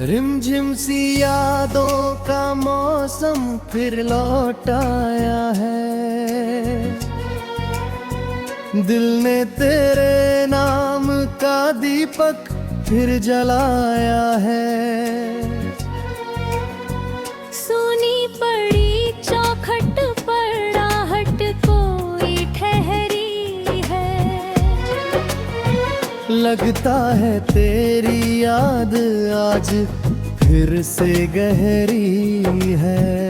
रिमझिम सी यादों का मौसम फिर लौट आया है। दिल ने तेरे नाम का दीपक फिर जलाया है। सुनी पड़ी चौखट पर आहट कोई ठहरी है। लगता है तेरी याद आज फिर से गहरी है।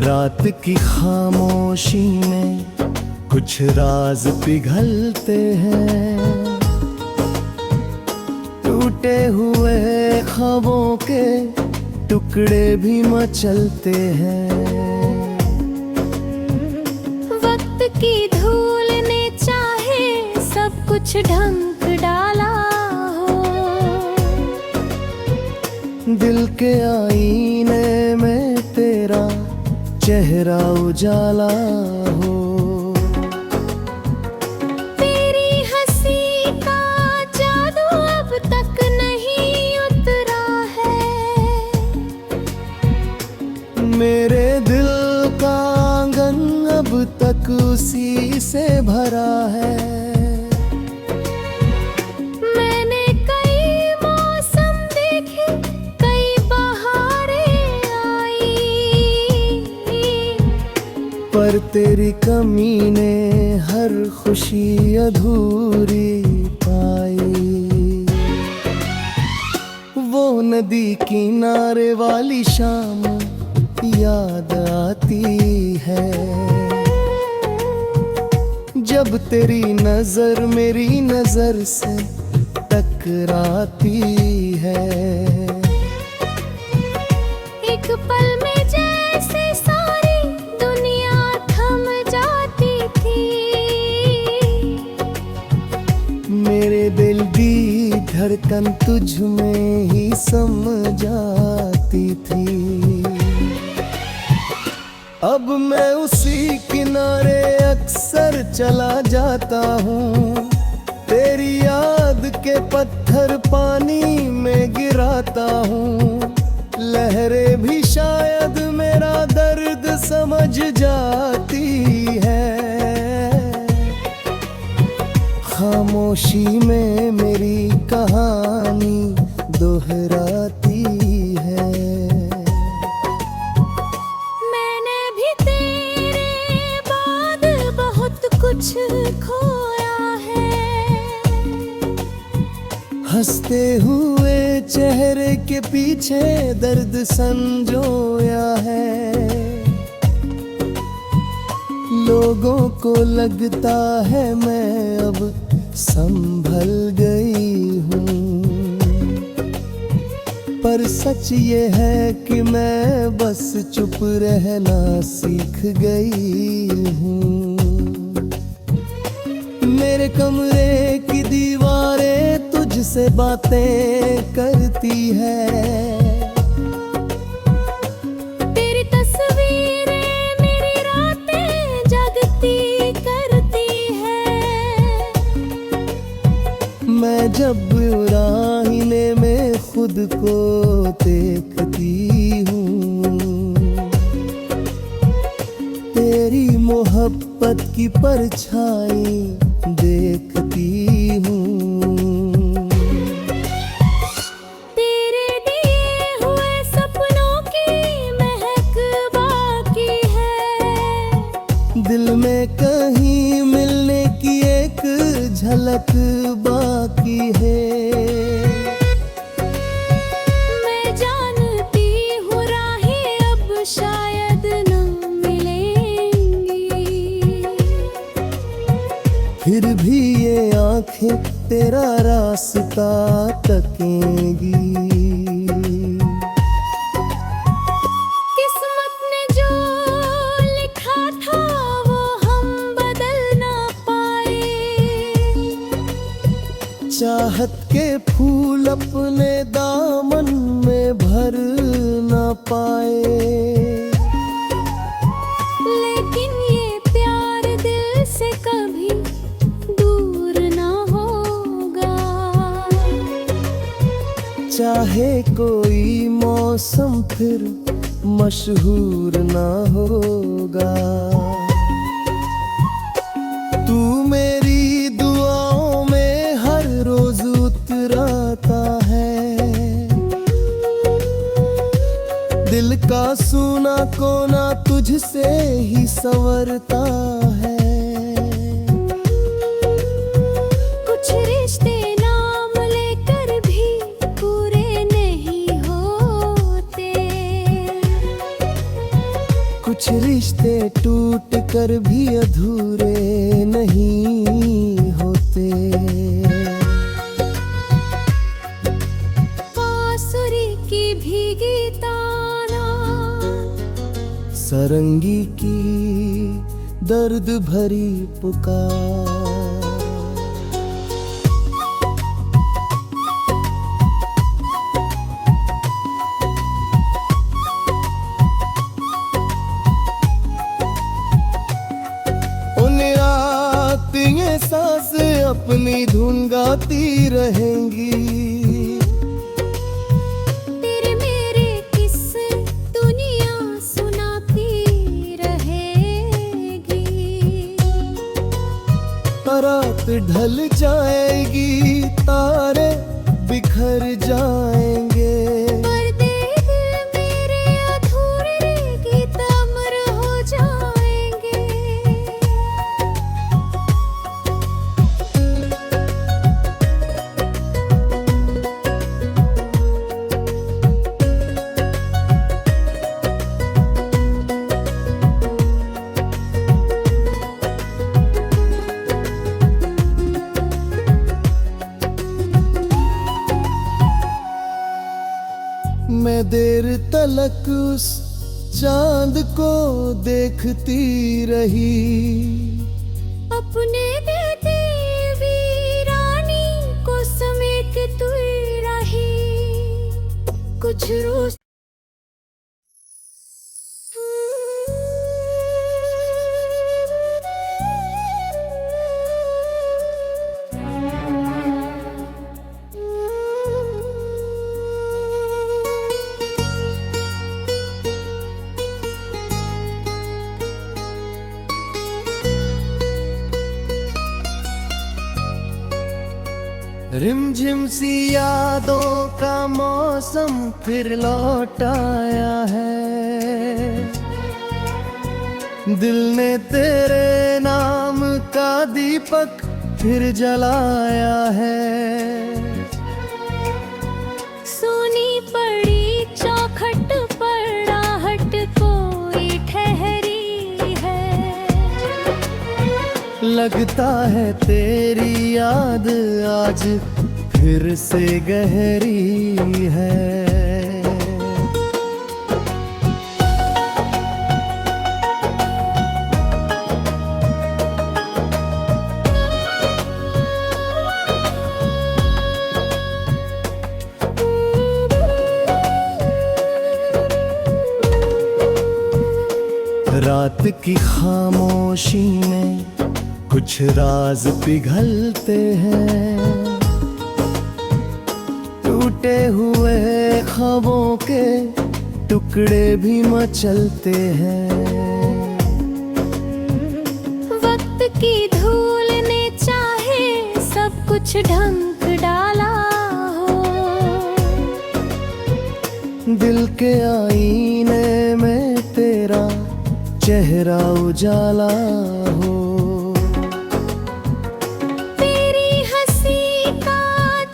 रात की खामोशी में कुछ राज पिघलते हैं। टूटे हुए ख्वाबों के टुकड़े भी मचलते हैं। वक्त की धूल ने चाहे सब कुछ ढंक डाला हो। दिल के आईने में तेरा चेहरा उजाला हो। तेरी हंसी का जादू अब तक नहीं उतरा है। मेरे दिल का आंगन अब तक उसी से भरा है। मैंने कई मौसम देखे, कई बहारें आई, पर तेरी कमी ने हर खुशी अधूरी पाई। वो नदी किनारे वाली शाम याद आती है। जब तेरी नजर मेरी नजर से टकराती है। एक पल में जैसे सारी दुनिया थम जाती थी। मेरे दिल की धड़कन तुझ में ही सम जाती थी। अब मैं उसी किनारे अक्सर चला जाता हूँ। तेरी याद के पत्थर पानी में गिराता हूँ। लहरें भी शायद मेरा दर्द समझ जाती है। खामोशी में मेरी कहानी दोहराती है। मैंने भी तेरे बाद बहुत कुछ खोया है। हंसते हुए चेहरे के पीछे दर्द संजोया है। लोगों को लगता है मैं अब संभल गई हूँ, पर सच ये है कि मैं बस चुप रहना सीख गई हूँ। मेरे कमरे की दीवारें तुझसे बातें करती है। तेरी तस्वीरें मेरी रातें जगती करती है। मैं जब राहीने में खुद को देखती हूँ, तेरी मोहब्बत की परछाई देखती हूँ। तेरे दिए हुए सपनों की महक बाकी है। दिल में कहीं मिलने की एक झलक बाकी है। मैं जानती हूँ राहें अब शायद न मिलेंगी। फिर भी ये आंखें तेरा रास्ता तकेंगी। किस्मत ने जो लिखा था वो हम बदल ना पाए। चाहत के फूल अपने दामन में भर न पाए, लेकिन ये प्यार दिल से कभी दूर ना होगा। चाहे कोई मौसम फिर मशहूर ना होगा। तू मेरी दुआओं में हर रोज उतराता है, दिल का सूना कोना तुझसे ही संवरता है। कुछ रिश्ते नाम लेकर भी पूरे नहीं होते, कुछ रिश्ते टूट कर भी अधूरे नहीं होते। बांसुरी की भीगी ताना, सरंगी की दर्द भरी पुकार। ये सांसें अपनी धुन गाती रहेंगी, तेरे मेरे किस्से दुनिया सुनाती रहेगी। रात ढल जाएगी, तारे बिखर जाएंगे, पर्दे दिल मेरे अधूरे गीत अमर हो जाएंगे। मैं देर तलक उस चांद को देखती रही, अपने देते वीरानी को समेट तू रही। कुछ रोज रिमझिम सी यादों का मौसम फिर लौट आया है, दिल ने तेरे नाम का दीपक फिर जलाया है। सोनी पड़ी चौखट पर आहट कोई ठहरी है, लगता है तेरी याद आज फिर से गहरी है। रात की खामोशी में कुछ राज पिघलते हैं, टूटे हुए ख्वाबों के टुकड़े भी मचलते हैं। वक्त की धूल ने चाहे सब कुछ ढंक डाला हो, दिल के आईने में तेरा चेहरा उजाला हो। तेरी हंसी का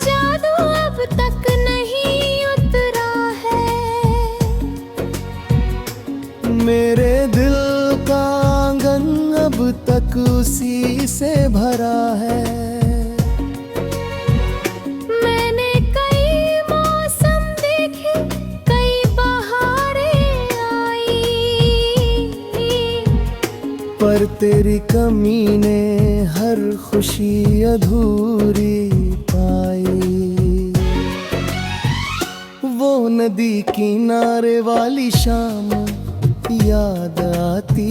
जादू अब तक नहीं उतरा है, मेरे दिल का आंगन अब तक उसी से भरा है। मैंने कई मौसम देखे, कई बहारें आई, पर तेरी कमी ने हर खुशी अधूरी पाई। वो नदी किनारे वाली शाम याद आती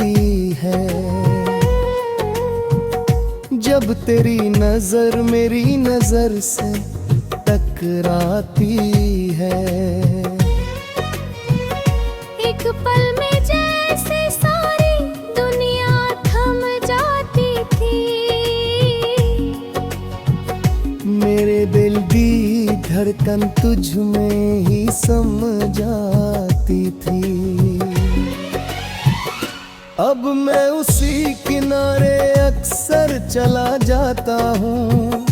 है, जब तेरी नजर मेरी नजर से टकराती है। एक पल में जैसे सारी दुनिया थम जाती थी, मेरे दिल की धड़कन तुझ में ही सम जाती थी। अब मैं उसी किनारे अक्सर चला जाता हूँ,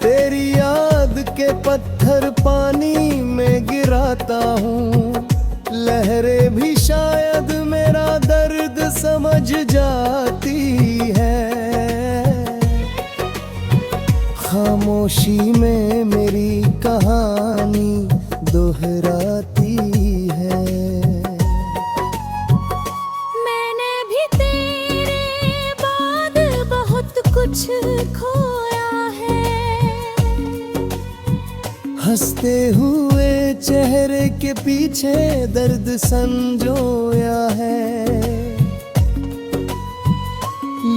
तेरी याद के पत्थर पानी में गिराता हूँ। लहरें भी शायद मेरा दर्द समझ जाती है, खामोशी में मेरी कहानी दोहराती है। मैंने भी तेरे बाद बहुत कुछ खोया है। हंसते हुए चेहरे के पीछे दर्द संजोया है।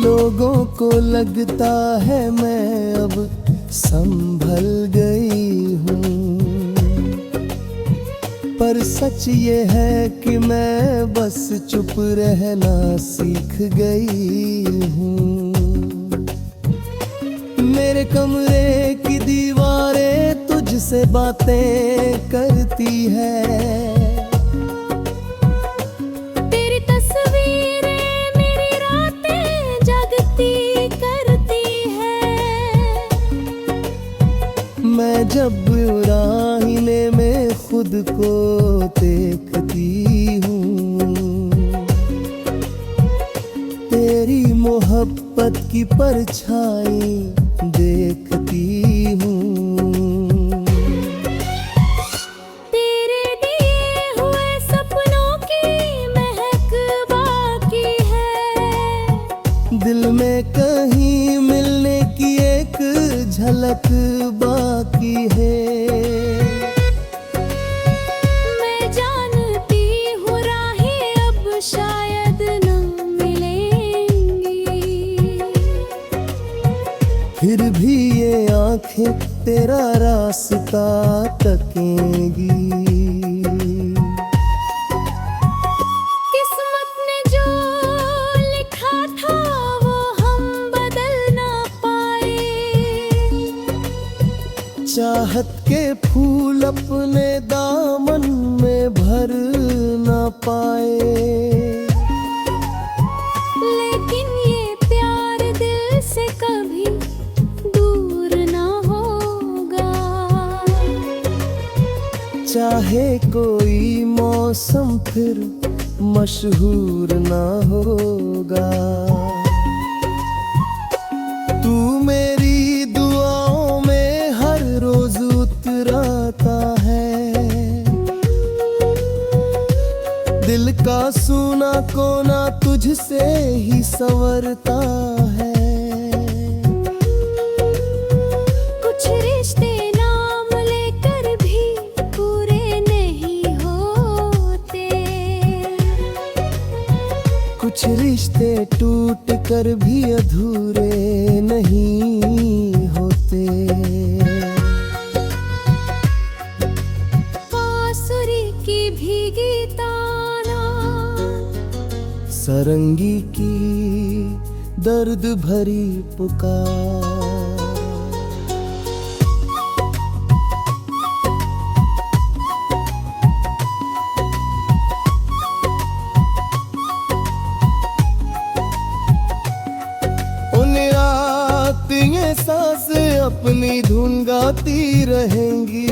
लोगों को लगता है मैं अब संभल गई हूँ, पर सच ये है कि मैं बस चुप रहना सीख गई हूँ। मेरे कमरे की दीवारें तुझसे बातें करती है, तेरी तस्वीरें मेरी रातें जगती करती है। मैं जब राहीने में खुद को देखती हूँ, तेरी मोहब्बत की परछाई देखती हूँ। तेरे दिए हुए सपनों की महक बाकी है, दिल में कहीं मिलने की एक झलक बाकी है। मैं जानती हूँ राहें अब शायद न मिलेंगी, फिर भी ये आंखें तेरा रास्ता तकेंगी। किस्मत ने जो लिखा था वो हम बदल ना पाए। चाहत के फूल अपने दामन में भर ना पाए, लेकिन ये प्यार दिल से कभी दूर ना होगा। चाहे कोई मौसम फिर मशहूर ना होगा। तू मेरी दुआओं में हर रोज उतराता है, दिल का सूना कोना तुझसे ही संवरता है। कुछ रिश्ते नाम लेकर भी पूरे नहीं होते, कुछ रिश्ते टूट कर भी अधूरे नहीं होते। बांसुरी की भीगी ताना, सरंगी की दर्द भरी पुकार। ये सांसें अपनी धुन गाती रहेंगी,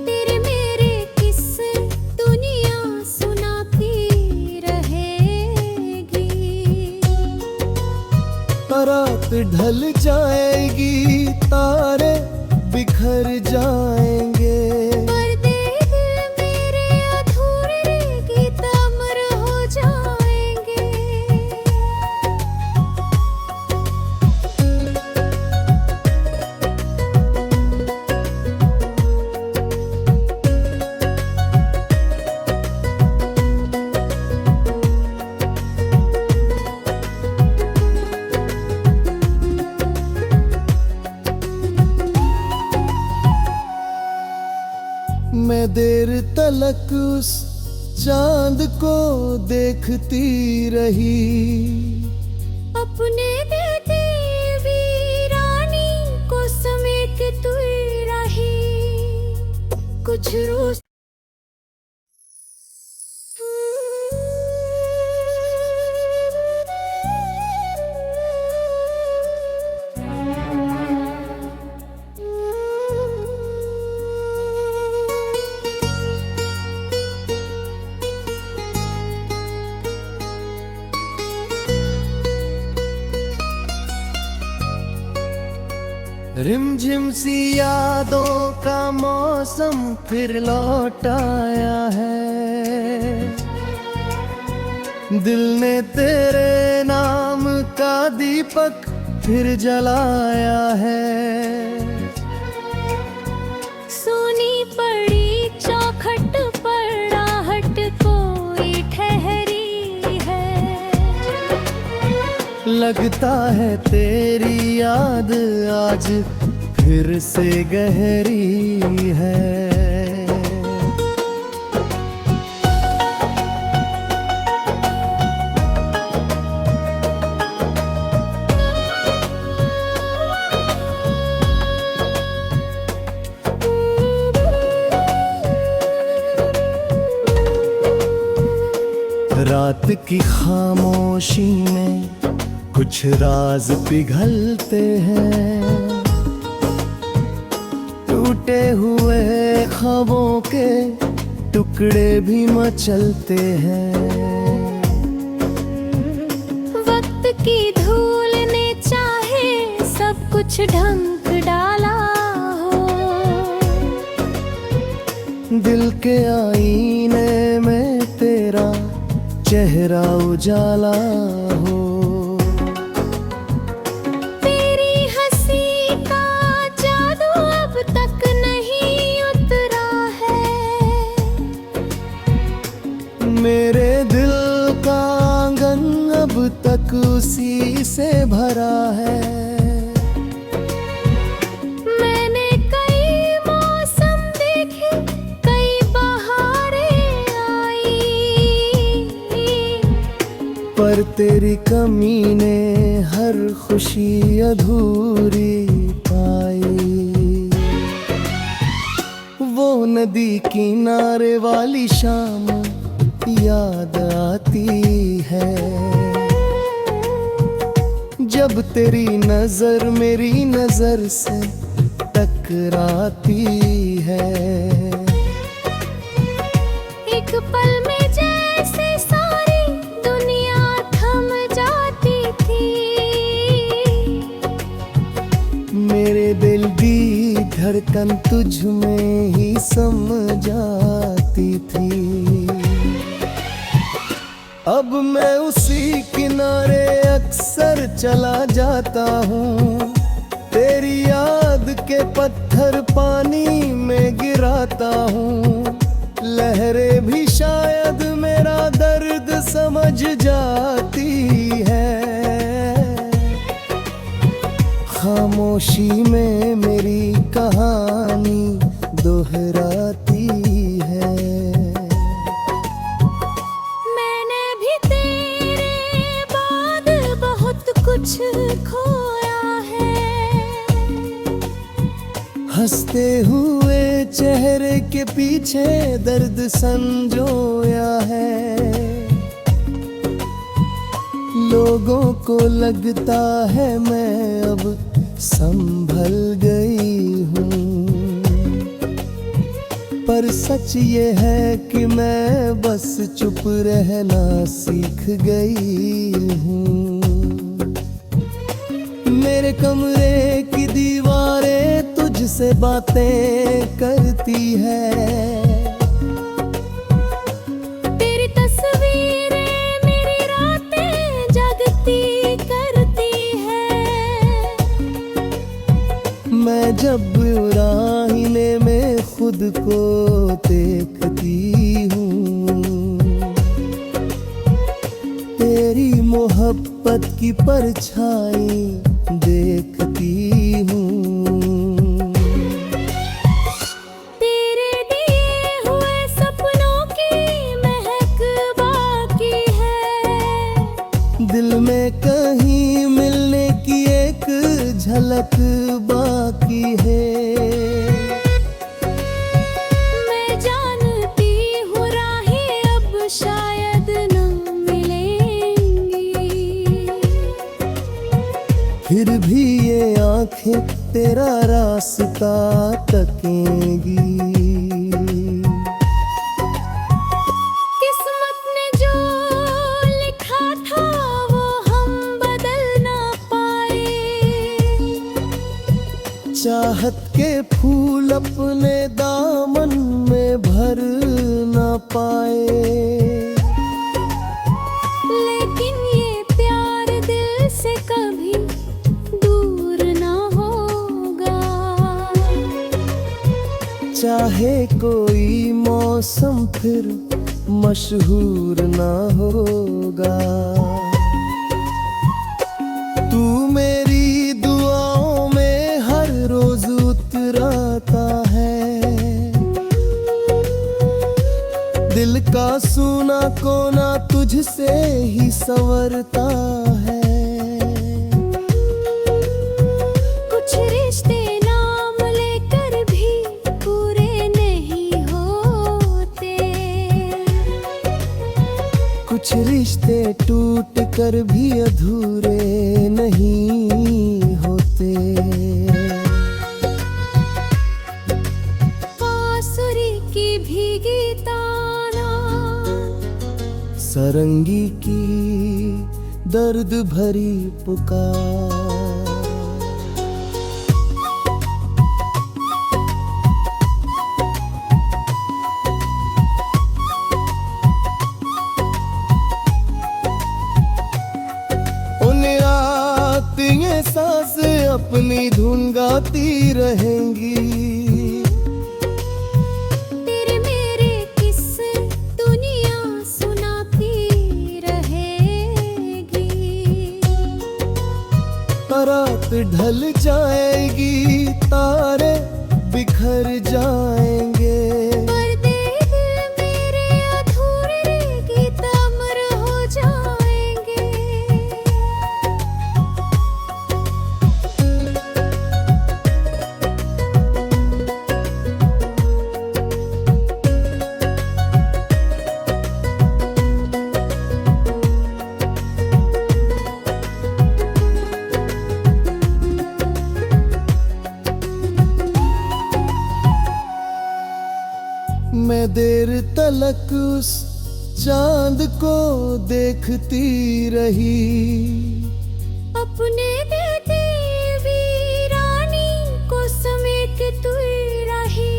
तेरे मेरे किस्से दुनिया सुनाती रहेगी। रात ढल जाएगी, तारे बिखर जाएंगे, पर्दे दिल मेरे अधूरे गीत अमर हो जाएंगे। मैं देर तलक उस चांद को देखती रही। अपने देते वीरानी को समेट तू रही। कुछ रोज रिमझिम सी यादों का मौसम फिर लौट आया है। दिल ने तेरे नाम का दीपक फिर जलाया है। सोनी पड़ी चौखट पर आहट कोई ठहरी है। लगता है तेरी याद आज फिर से गहरी है। रात की खामोशी में कुछ राज पिघलते हैं। टूटे हुए ख्वाबों के टुकड़े भी मचलते हैं। वक्त की धूल ने चाहे सब कुछ ढंक डाला हो। दिल के आईने में तेरा चेहरा उजाला हो। तेरी हंसी का जादू अब तक नहीं उतरा है। मेरे दिल का आंगन अब तक उसी से भरा है। मैंने कई मौसम देखे, कई बहारें आई, पर तेरी कमी ने हर खुशी अधूरी पाई। वो नदी किनारे वाली शाम याद आती है। जब तेरी नजर मेरी नजर से टकराती है। एक पल में जैसे सारी दुनिया थम जाती थी। मेरे दिल की धड़कन तुझ में ही सम जाती थी। अब मैं उसी किनारे अक्सर चला जाता हूँ। तेरी याद के पत्थर पानी में गिराता हूँ। लहरें भी शायद मेरा दर्द समझ जाती है। खामोशी में मेरी कहानी दोहराती है। मैंने भी तेरे बाद बहुत कुछ खोया है। हंसते हुए चेहरे के पीछे दर्द संजोया है। लोगों को लगता है मैं अब संभल गई हूँ, पर सच ये है कि मैं बस चुप रहना सीख गई हूँ। मेरे कमरे की दीवारें तुझसे बातें करती है। तेरी तस्वीरें मेरी रातें जगती करती है। मैं जब राहीने में खुद को देखती हूँ, तेरी मोहब्बत की परछाई देखती हूँ। तेरे दिए झलक बाकी है। मैं जानती हूँ राहें अब शायद न मिलेंगी, फिर भी ये आंखें तेरा रास्ता तकेंगी। किस्मत ने जो लिखा था वो हम बदल ना पाए। चाहत के फूल अपने दामन में भर ना पाए। लेकिन ये प्यार दिल से कभी दूर ना होगा। चाहे कोई मौसम फिर मशहूर ना होगा। तू मेरी दुआओं में हर रोज उतराता है। दिल का सूना कोना तुझसे ही संवरता है। कुछ रिश्ते नाम लेकर भी पूरे नहीं होते। कुछ रिश्ते टूट कर भी अधूरे नहीं होते। बांसुरी की भीगी ताना, सरंगी की दर्द भरी पुकार। ये सांसें अपनी धुन गाती रहेंगी। तेरे मेरे किस्से दुनिया सुनाती रहेगी। रात ढल जाएगी, तारे बिखर जाएंगे। पर्दे दिल मेरे अधूरे गीत अमर हो जाएंगे। मैं देर तलक उस चांद को देखती रही। अपने देते वीरानी को समेट तू रही।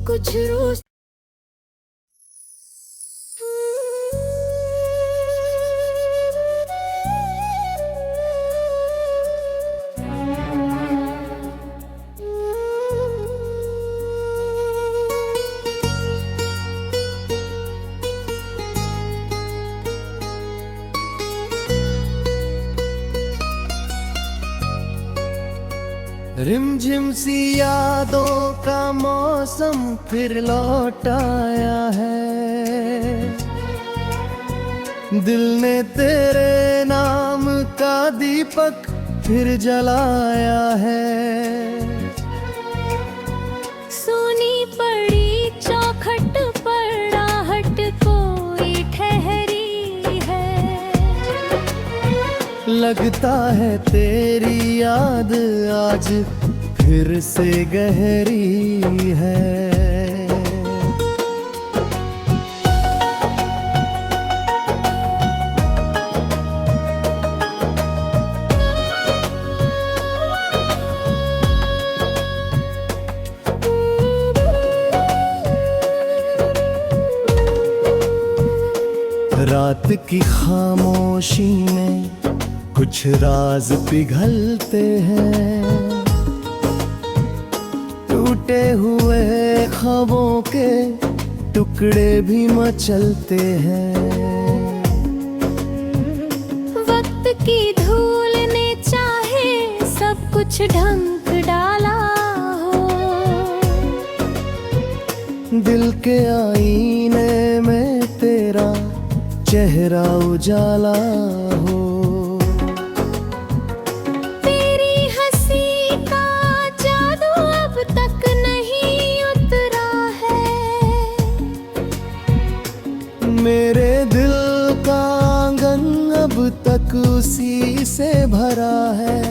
कुछ रोज रिमझिम सी यादों का मौसम फिर लौट आया है। दिल ने तेरे नाम का दीपक फिर जलाया है। सोनी पड़ी चौखट पर आहट कोई ठहरी है। लगता है तेरी याद आज फिर से गहरी है। रात की खामोशी में कुछ राज पिघलते हैं। टूटे हुए ख्वाबों के टुकड़े भी मचलते हैं। वक्त की धूल ने चाहे सब कुछ ढंक डाला हो। दिल के आईने में तेरा चेहरा उजाला हो। तेरी तक उसी से भरा है।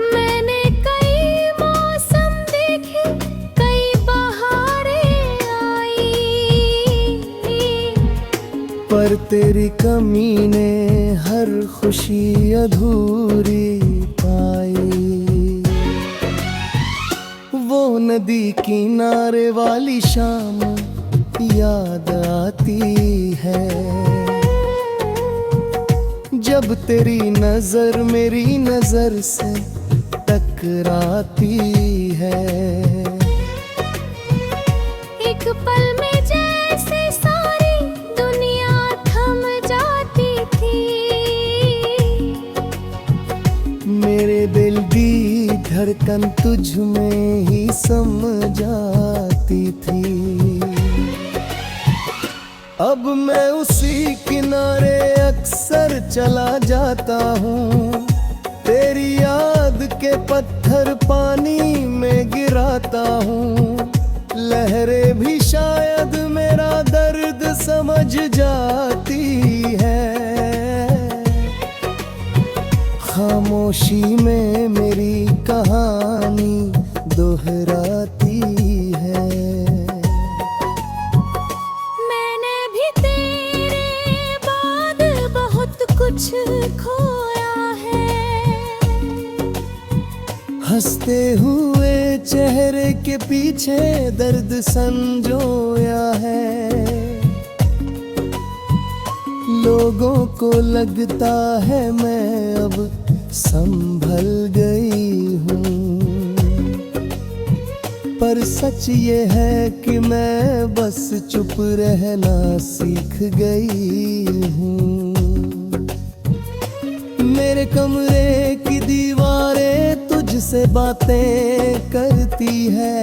मैंने कई मौसम देखे, कई बहारें आई, पर तेरी कमी ने हर खुशी अधूरी पाई। वो नदी किनारे वाली शाम याद आती है, जब तेरी नजर मेरी नजर से टकराती है। एक पल में जैसे सारी दुनिया थम जाती थी। मेरे दिल की धड़कन तुझ में ही सम जाती थी। अब मैं उसी किनारे अक्सर चला जाता हूँ, तेरी याद के पत्थर पानी में गिराता हूँ। लहरें भी शायद मेरा दर्द समझ जाती है। खामोशी में मेरी कहानी दोहराती है। मैंने भी तेरे बाद बहुत कुछ खोया है। हंसते हुए चेहरे के पीछे दर्द संजोया है। लोगों को लगता है मैं अब संभल गई हूँ, पर सच ये है कि मैं बस चुप रहना सीख गई हूँ। मेरे कमरे की दीवारें तुझसे बातें करती है।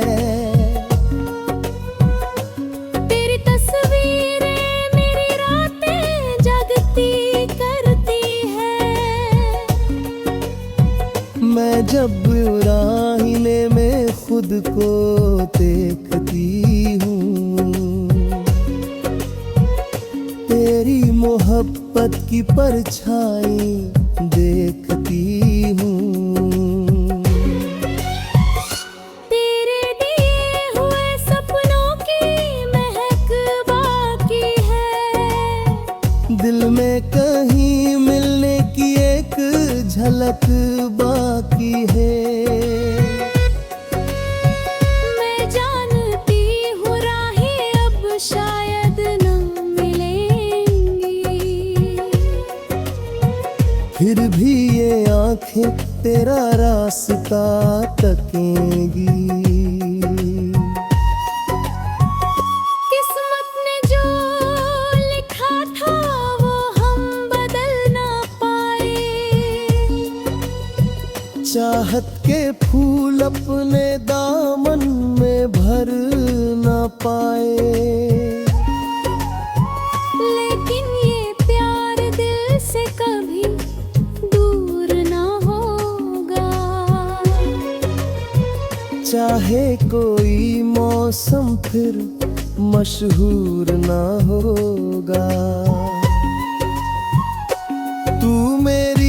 तेरी तस्वीरें मेरी रातें जगती करती है। मैं जब राहीने में खुद को देखती हूँ, तेरी मोहब्बत की परछाई देखती हूँ। तेरे दिए हुए सपनों की महक बाकी है। दिल में कहीं मिलने की एक झलक बाकी है। मैं जानती हूँ राहें अब शायद न मिलेंगी, फिर भी ये आंखें तेरा रास्ता तकेंगी। किस्मत ने जो लिखा था वो हम बदल ना पाए। चाहत के फूल अपने दामन में भर ना पाए। लेकिन ये प्यार दिल से कभी दूर ना होगा। चाहे कोई मौसम फिर मशहूर ना होगा। तू मेरी